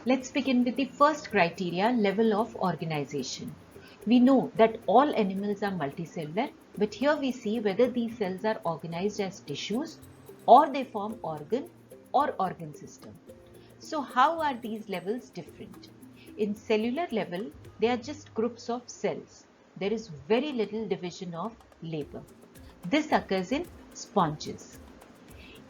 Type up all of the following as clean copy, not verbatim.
Let's begin with the first criteria, level of organization. We know that all animals are multicellular, but here we see whether these cells are organized as tissues or they form organ or organ system. So how are these levels different? In cellular level, they are just groups of cells. There is very little division of labor. This occurs in sponges.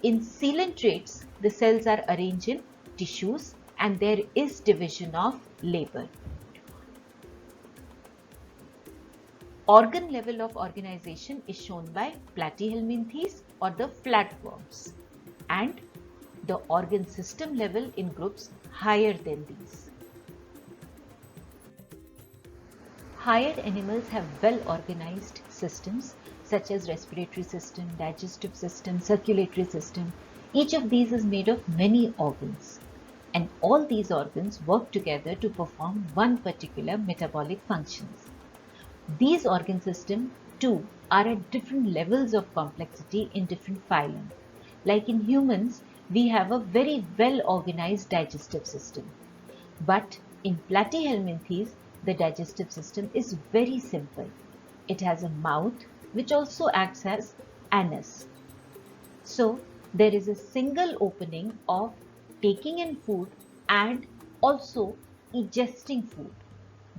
In coelentrates, the cells are arranged in tissues and there is division of labor. Organ level of organization is shown by platyhelminthes or the flatworms, and the organ system level in groups higher than these. Higher animals have well organized systems such as respiratory system, digestive system, circulatory system. Each of these is made of many organs, and all these organs work together to perform one particular metabolic functions. These organ systems too are at different levels of complexity in different phylum. Like in humans, we have a very well organized digestive system. But in platyhelminthes, the digestive system is very simple. It has a mouth which also acts as anus. So there is a single opening of taking in food and also ingesting food.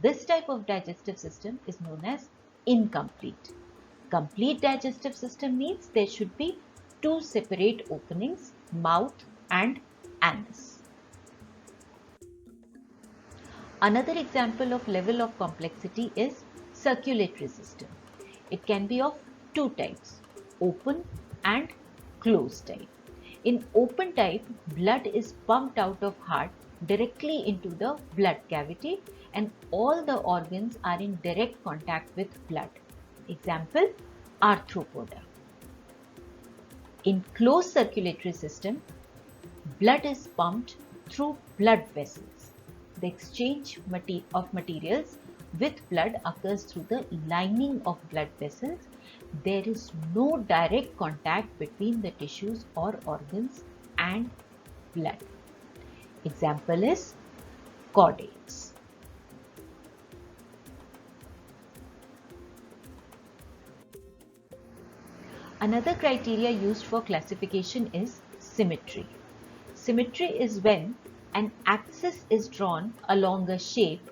This type of digestive system is known as incomplete. Complete digestive system means there should be two separate openings, mouth and anus. Another example of level of complexity is circulatory system. It can be of two types, open and closed type. In open type, blood is pumped out of heart directly into the blood cavity and all the organs are in direct contact with blood. Example, arthropoda. In closed circulatory system, blood is pumped through blood vessels. The exchange of materials with blood occurs through the lining of blood vessels. There is no direct contact between the tissues or organs and blood. Example is chordates. Another criteria used for classification is symmetry. Symmetry is when an axis is drawn along a shape.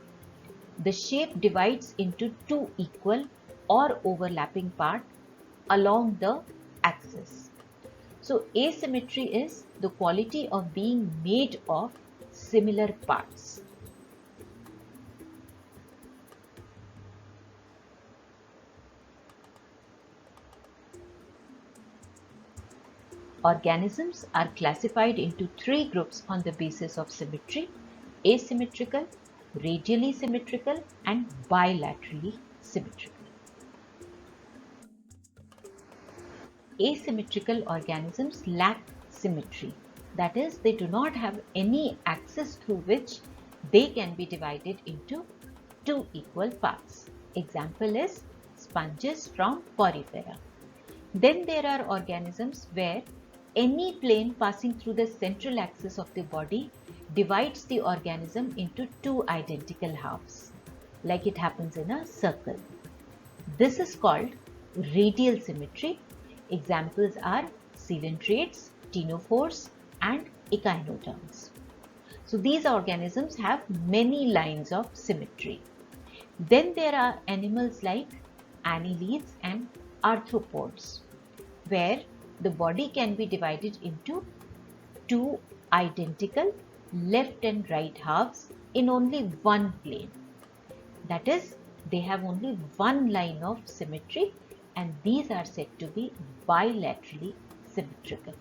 The shape divides into two equal or overlapping parts along the axis. So asymmetry is the quality of being made of similar parts. Organisms are classified into three groups on the basis of symmetry: asymmetrical, radially symmetrical, and bilaterally symmetrical. Asymmetrical organisms lack symmetry. That is, they do not have any axis through which they can be divided into two equal parts. Example is sponges from porifera. Then there are organisms where any plane passing through the central axis of the body divides the organism into two identical halves, like it happens in a circle. This is called radial symmetry. Examples are coelentrates, ctenophores, and echinoderms. So these organisms have many lines of symmetry. Then there are animals like annelids and arthropods, where the body can be divided into two identical left and right halves in only one plane. That is, they have only one line of symmetry, and these are said to be bilaterally symmetrical.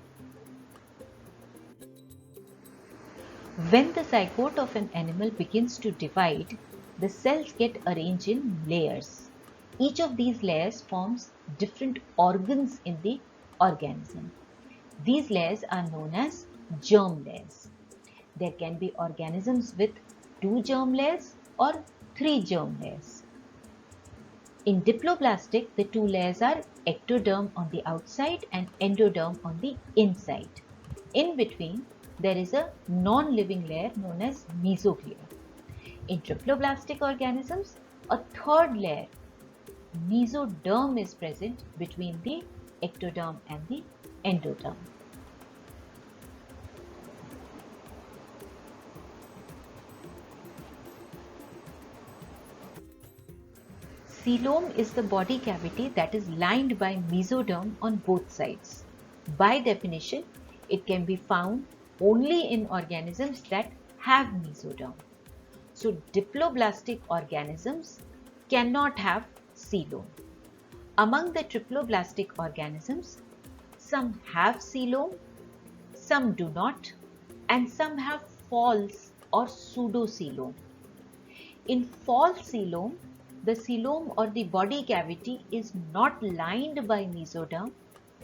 When the zygote of an animal begins to divide, the cells get arranged in layers. Each of these layers forms different organs in the organism. These layers are known as germ layers. There can be organisms with 2 germ layers or 3 germ layers. In diploblastic, the two layers are ectoderm on the outside and endoderm on the inside. In between, there is a non-living layer known as mesoglia. In triploblastic organisms, a third layer, mesoderm, is present between the ectoderm and the endoderm. Coelom is the body cavity that is lined by mesoderm on both sides. By definition, it can be found only in organisms that have mesoderm. So, diploblastic organisms cannot have coelom. Among the triploblastic organisms, some have coelom, some do not, and some have false or pseudocoelom. In false coelom, the coelom or the body cavity is not lined by mesoderm.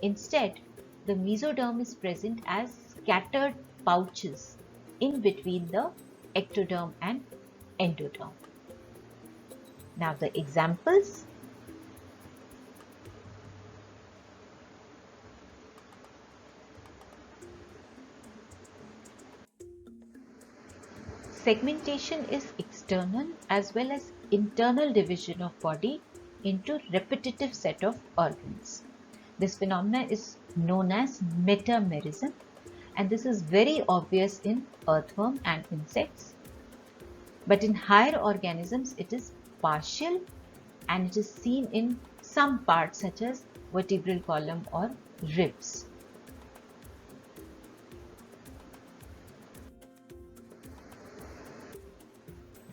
Instead, the mesoderm is present as scattered pouches in between the ectoderm and endoderm. Now the examples. Segmentation is external as well as internal division of body into repetitive set of organs. This phenomena is known as metamerism, and this is very obvious in earthworm and insects. But in higher organisms, it is partial and it is seen in some parts such as vertebral column or ribs.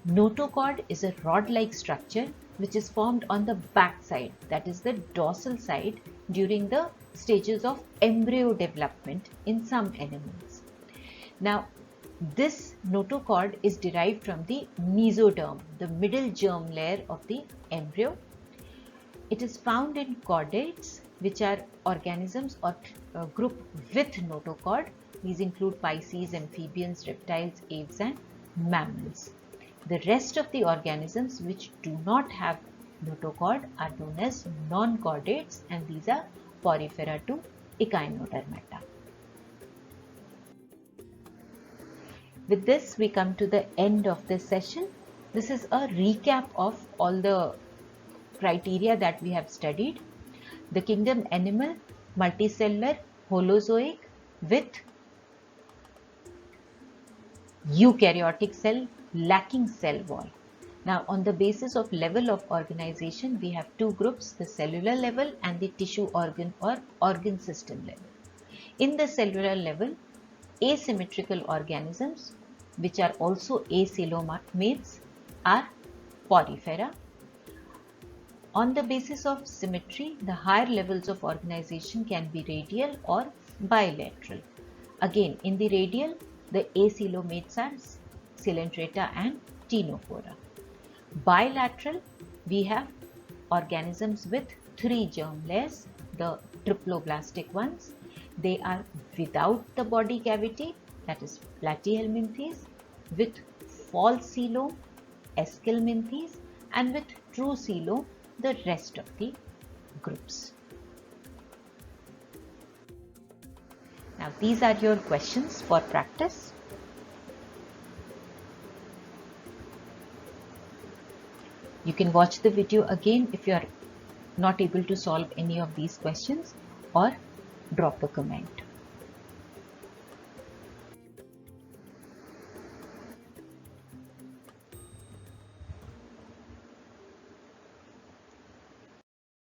Notochord is a rod-like structure which is formed on the back side, that is the dorsal side, during the stages of embryo development in some animals. Now, this notochord is derived from the mesoderm, the middle germ layer of the embryo. It is found in chordates, which are organisms or group with notochord. These include Pisces, amphibians, reptiles, aves, and mammals. The rest of the organisms which do not have notochord are known as non-chordates, and these are Porifera to Echinodermata. With this, we come to the end of this session. This is a recap of all the criteria that we have studied. The kingdom animal, multicellular, holozoic with eukaryotic cell lacking cell wall. Now, on the basis of level of organization, we have two groups, the cellular level and the tissue organ or organ system level. In the cellular level, asymmetrical organisms, which are also acoelomates, are Porifera. On the basis of symmetry, the higher levels of organization can be radial or bilateral. Again, in the radial, the acoelomates are Coelenterata and Ctenophora. Bilateral, we have organisms with three germ layers, the triploblastic ones. They are without the body cavity, that is Platyhelminthes, with false coelom, Aschelminthes, and with true coelom, the rest of the groups. Now, these are your questions for practice. You can watch the video again if you are not able to solve any of these questions, or drop a comment.